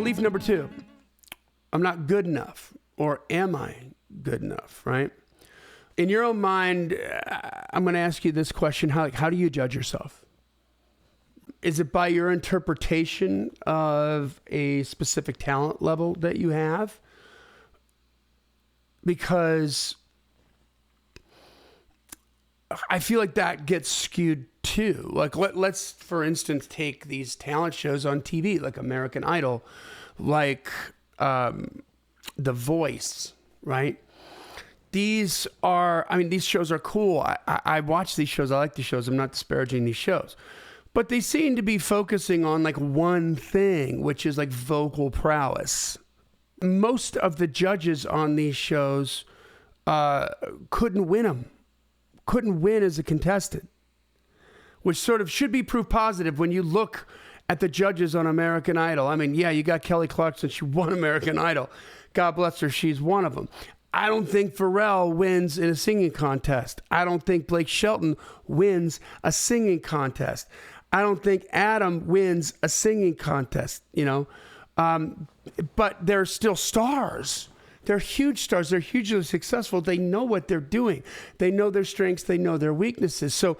belief number 2, I'm not good enough, or am I good enough, right? In your own mind, I'm going to ask you this question. How do you judge yourself? Is it by your interpretation of a specific talent level that you have? Because I feel like that gets skewed too. Like let's, for instance, take these talent shows on TV, like American Idol, like The Voice, right? These shows are cool. I watch these shows. I like these shows. I'm not disparaging these shows. But they seem to be focusing on like one thing, which is like vocal prowess. Most of the judges on these shows couldn't win as a contestant, which sort of should be proof positive when you look at the judges on American Idol. I mean, yeah, you got Kelly Clarkson. She won American Idol. God bless her. She's one of them. I don't think Pharrell wins in a singing contest. I don't think Blake Shelton wins a singing contest. I don't think Adam wins a singing contest, but they're still stars. They're huge stars. They're hugely successful. They know what they're doing. They know their strengths. They know their weaknesses. So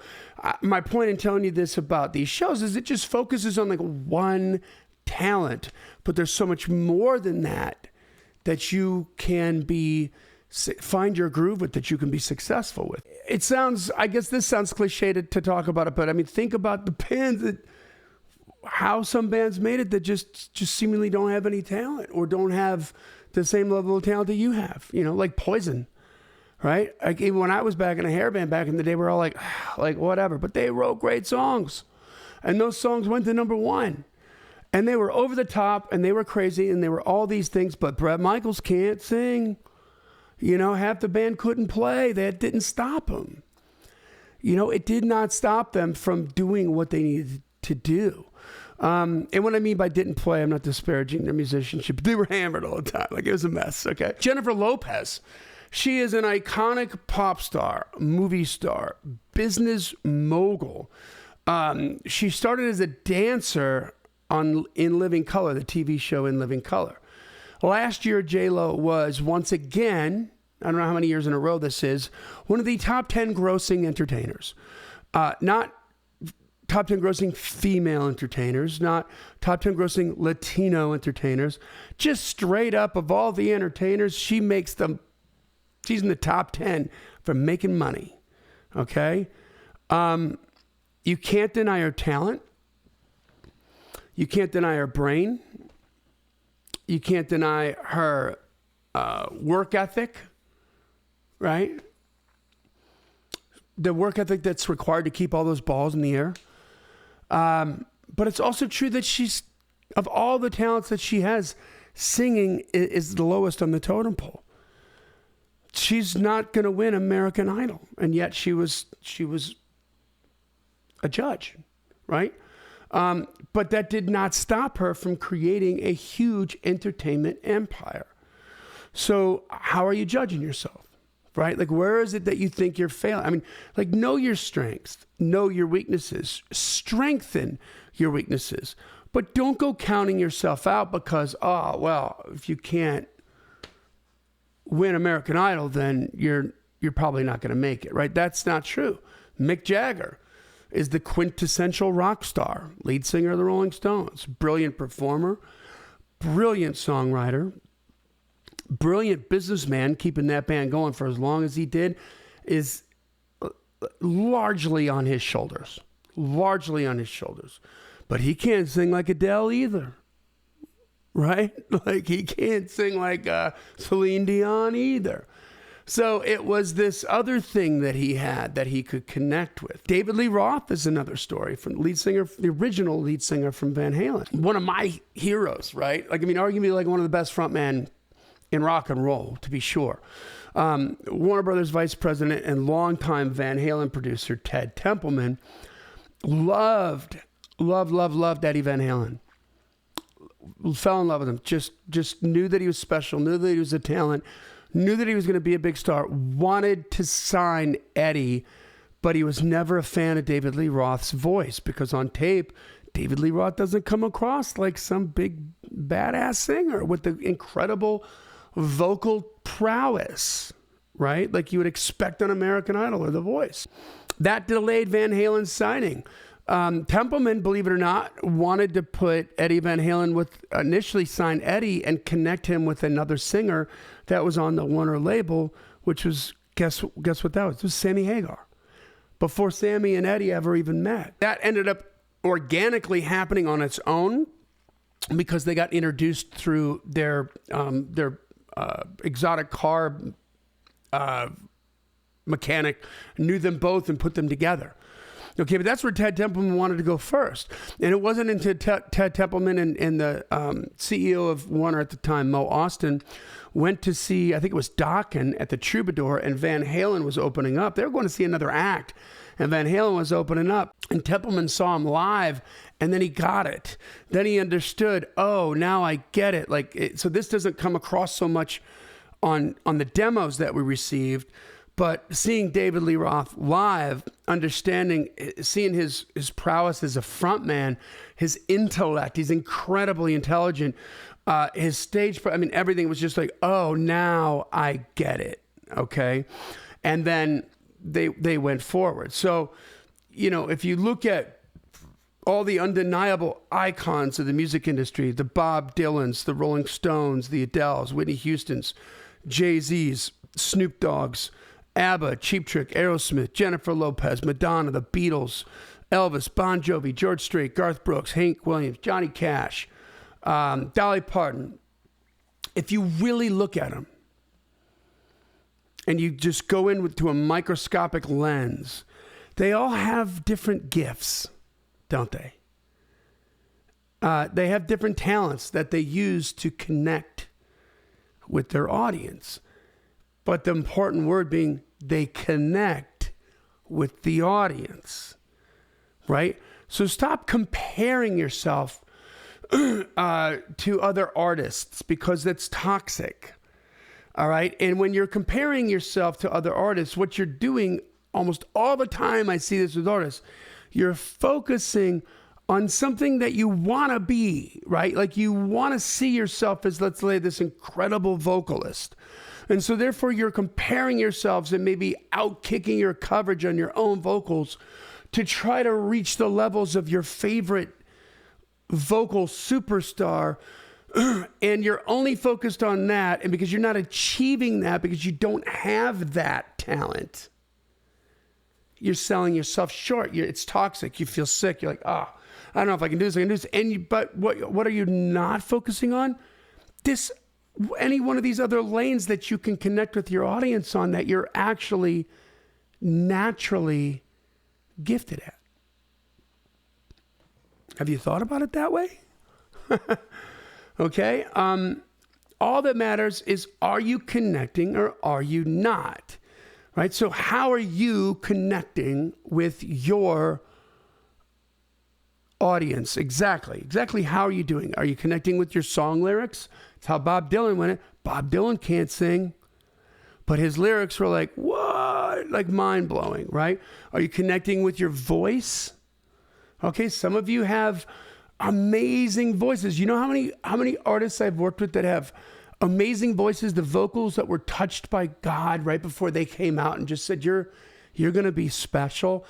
my point in telling you this about these shows is it just focuses on like one talent, but there's so much more than that you can find your groove with, that you can be successful with. It sounds, I guess this sounds cliche to talk about it, but I mean, think about the bands how some bands made it that just seemingly don't have any talent or don't have the same level of talent that you have, like Poison, right? Like even when I was back in a hair band back in the day, we're all like whatever, but they wrote great songs and those songs went to number 1 and they were over the top and they were crazy and they were all these things, but Bret Michaels can't sing. Half the band couldn't play. That didn't stop them. It did not stop them from doing what they needed to do. And what I mean by didn't play, I'm not disparaging their musicianship. They were hammered all the time. Like it was a mess, okay? Jennifer Lopez. She is an iconic pop star, movie star, business mogul. She started as a dancer in Living Color, the TV show In Living Color. Last year, J-Lo was once again, I don't know how many years in a row this is, one of the top 10 grossing entertainers. Not top 10 grossing female entertainers, not top 10 grossing Latino entertainers. Just straight up of all the entertainers, she's in the top 10 for making money. Okay? You can't deny her talent. You can't deny her brain. You can't deny her work ethic, right? The work ethic that's required to keep all those balls in the air. But it's also true that of all the talents that she has, singing is the lowest on the totem pole. She's not going to win American Idol, and yet she was a judge, right? But that did not stop her from creating a huge entertainment empire. So how are you judging yourself, right? Like, where is it that you think you're failing? I mean, like, know your strengths, know your weaknesses, strengthen your weaknesses, but don't go counting yourself out because, if you can't win American Idol, then you're probably not going to make it, right? That's not true. Mick Jagger is the quintessential rock star, lead singer of the Rolling Stones, brilliant performer, brilliant songwriter, brilliant businessman, keeping that band going for as long as he did, is largely on his shoulders. But he can't sing like Adele either, right? Like he can't sing like Celine Dion either. So it was this other thing that he had that he could connect with. David Lee Roth is another story, from the original lead singer from Van Halen. One of my heroes, right? Like, I mean, arguably like one of the best frontmen in rock and roll, to be sure. Warner Brothers vice president and longtime Van Halen producer Ted Templeman loved Eddie Van Halen. Fell in love with him. Just knew that he was special, knew that he was a talent, knew that he was going to be a big star, wanted to sign Eddie, but he was never a fan of David Lee Roth's voice because on tape, David Lee Roth doesn't come across like some big badass singer with the incredible vocal prowess, right? Like you would expect on American Idol or The Voice. That delayed Van Halen's signing. Templeman, believe it or not, wanted to put Eddie Van Halen initially sign Eddie and connect him with another singer that was on the Warner label, which was, guess what that was? It was Sammy Hagar. Before Sammy and Eddie ever even met. That ended up organically happening on its own because they got introduced through their exotic car mechanic, knew them both and put them together. Okay, but that's where Ted Templeman wanted to go first. And it wasn't until Ted Templeman and the CEO of Warner at the time, Mo Austin, went to see, I think it was Dokken at the Troubadour, and Van Halen was opening up. They were going to see another act, and Van Halen was opening up. And Templeman saw him live, and then he got it. Then he understood, oh, now I get it. So this doesn't come across so much on the demos that we received. But seeing David Lee Roth live, seeing his prowess as a frontman, his intellect, he's incredibly intelligent. His stage, everything was just like, oh, now I get it. Okay. And then they went forward. So, if you look at all the undeniable icons of the music industry, the Bob Dylans, the Rolling Stones, the Adeles, Whitney Houstons, Jay-Z's, Snoop Dogg's, ABBA, Cheap Trick, Aerosmith, Jennifer Lopez, Madonna, the Beatles, Elvis, Bon Jovi, George Strait, Garth Brooks, Hank Williams, Johnny Cash, Dolly Parton. If you really look at them and you just go into a microscopic lens, they all have different gifts, don't they? They have different talents that they use to connect with their audience. But the important word being they connect with the audience, right? So stop comparing yourself to other artists because that's toxic, all right? And when you're comparing yourself to other artists, what you're doing almost all the time, I see this with artists, you're focusing on something that you want to be, right? Like you want to see yourself as, let's say, this incredible vocalist. And so therefore you're comparing yourselves and maybe outkicking your coverage on your own vocals to try to reach the levels of your favorite vocal superstar. And you're only focused on that. And because you're not achieving that, because you don't have that talent, you're selling yourself short. It's toxic. You feel sick. You're like, I don't know if I can do this. But what are you not focusing on? Any one of these other lanes that you can connect with your audience on that you're actually naturally gifted at. Have you thought about it that way? Okay. All that matters is, are you connecting or are you not? Right? So how are you connecting with your audience? Exactly. How are you doing? Are you connecting with your song lyrics? It's how Bob Dylan went. Bob Dylan can't sing, but his lyrics were like, what? Like mind blowing, right? Are you connecting with your voice? Okay. Some of you have amazing voices. You know how many artists I've worked with that have amazing voices, the vocals that were touched by God right before they came out and just said, you're going to be special.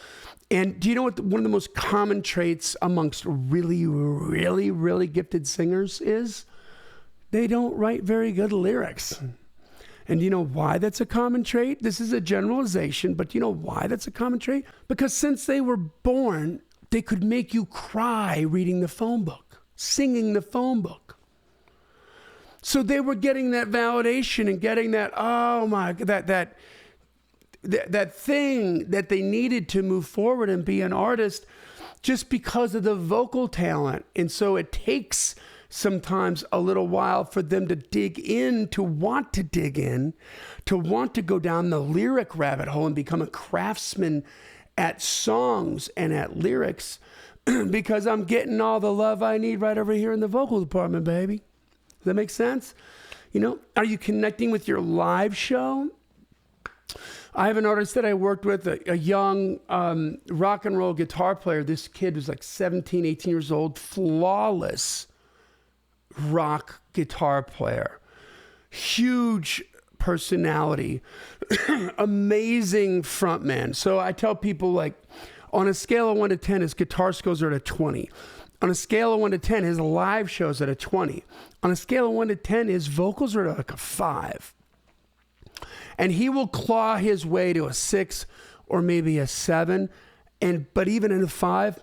And do you know what one of the most common traits amongst really, really, really gifted singers is? They don't write very good lyrics. And do you know why that's a common trait? This is a generalization, but do you know why that's a common trait? Because since they were born, they could make you cry reading the phone book, singing the phone book. So they were getting that validation and getting that, oh my, that thing that they needed to move forward and be an artist just because of the vocal talent. And so it takes sometimes a little while for them to dig in, to want to dig in, to want to go down the lyric rabbit hole and become a craftsman at songs and at lyrics because I'm getting all the love I need right over here in the vocal department, baby. Does that make sense? Are you connecting with your live show? I have an artist that I worked with, a young rock and roll guitar player. This kid was like 17, 18 years old, flawless rock guitar player, huge personality, amazing frontman. So I tell people, like, on a scale of 1 to 10, his guitar skills are at a 20. On a scale of 1 to 10, his live shows at a 20. On a scale of 1 to 10, his vocals are at like a 5. And he will claw his way to a 6 or maybe a 7. But even in a 5,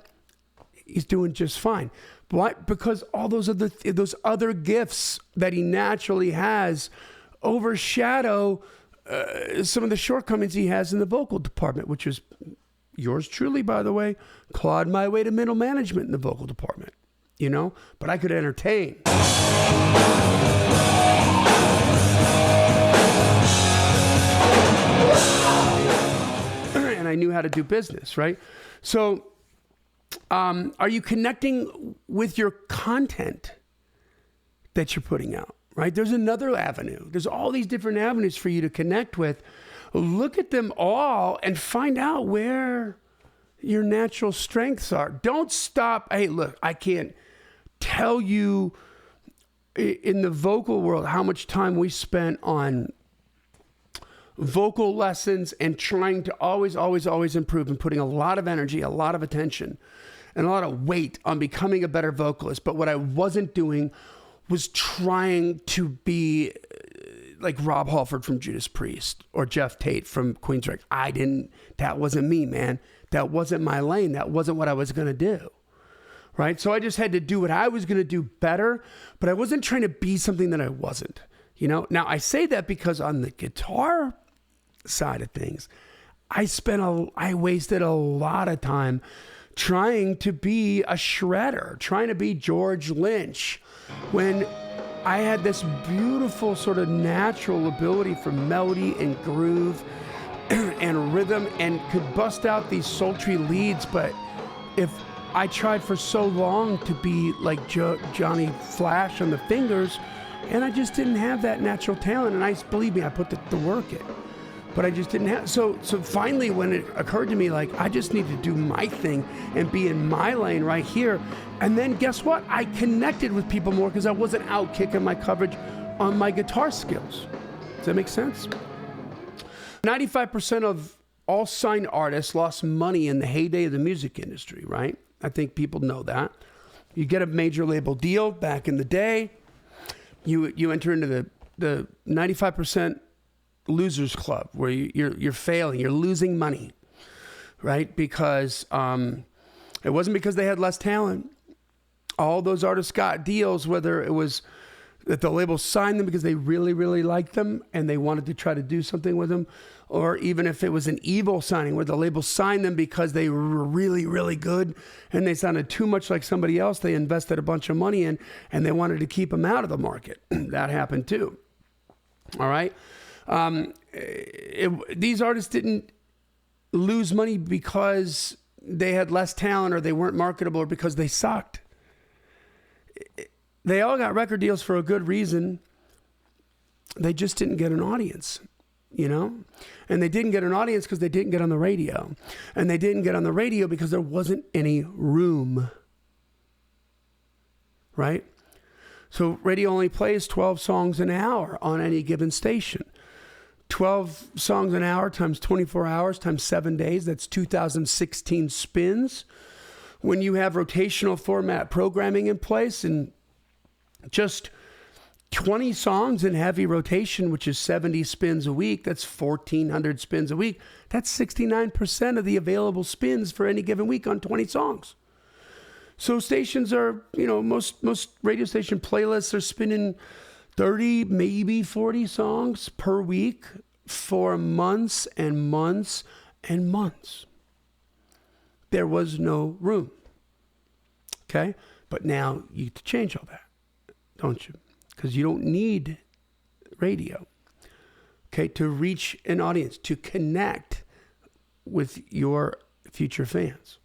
he's doing just fine. Why? Because all those other gifts that he naturally has overshadow some of the shortcomings he has in the vocal department, which is yours truly, by the way, clawed my way to middle management in the vocal department, you know? But I could entertain. And I knew how to do business, right? So are you connecting with your content that you're putting out, right? There's another avenue. There's all these different avenues for you to connect with. Look at them all and find out where your natural strengths are. Don't stop. Hey, look, I can't tell you in the vocal world how much time we spent on vocal lessons and trying to always improve and putting a lot of energy, a lot of attention, and a lot of weight on becoming a better vocalist. But what I wasn't doing was trying to be like Rob Halford from Judas Priest or Jeff Tate from Queensrÿche. That wasn't me, man. That wasn't my lane. That wasn't what I was going to do. Right? So I just had to do what I was going to do better, but I wasn't trying to be something that I wasn't, you know? Now I say that because on the guitar side of things, I wasted a lot of time trying to be a shredder, trying to be George Lynch, when I had this beautiful sort of natural ability for melody and groove and rhythm and could bust out these sultry leads. But if I tried for so long to be like Johnny Flash on the fingers, and I just didn't have that natural talent. And believe me, I put the work in, but I just didn't have. So finally, when it occurred to me, like, I just need to do my thing and be in my lane right here. And then guess what? I connected with people more because I wasn't out kicking my coverage on my guitar skills. Does that make sense? 95% of all signed artists lost money in the heyday of the music industry, right? I think people know that. You get a major label deal back in the day, you enter into the 95% losers club where you're failing, you're losing money, right? Because it wasn't because they had less talent. All those artists got deals, whether it was that the label signed them because they really, really liked them and they wanted to try to do something with them, or even if it was an evil signing where the label signed them because they were really, really good and they sounded too much like somebody else they invested a bunch of money in and they wanted to keep them out of the market. That happened too. All right? These artists didn't lose money because they had less talent or they weren't marketable or because they sucked. They all got record deals for a good reason. They just didn't get an audience, you know? And they didn't get an audience because they didn't get on the radio. And they didn't get on the radio because there wasn't any room, right? So radio only plays 12 songs an hour on any given station. 12 songs an hour times 24 hours times 7 days, that's 2016 spins. When you have rotational format programming in place and just 20 songs in heavy rotation, which is 70 spins a week, that's 1,400 spins a week. That's 69% of the available spins for any given week on 20 songs. So stations are, you know, most radio station playlists are spinning 30, maybe 40 songs per week for months and months and months. There was no room. Okay? But now you have to change all that, don't you? Because you don't need radio, okay, to reach an audience, to connect with your future fans.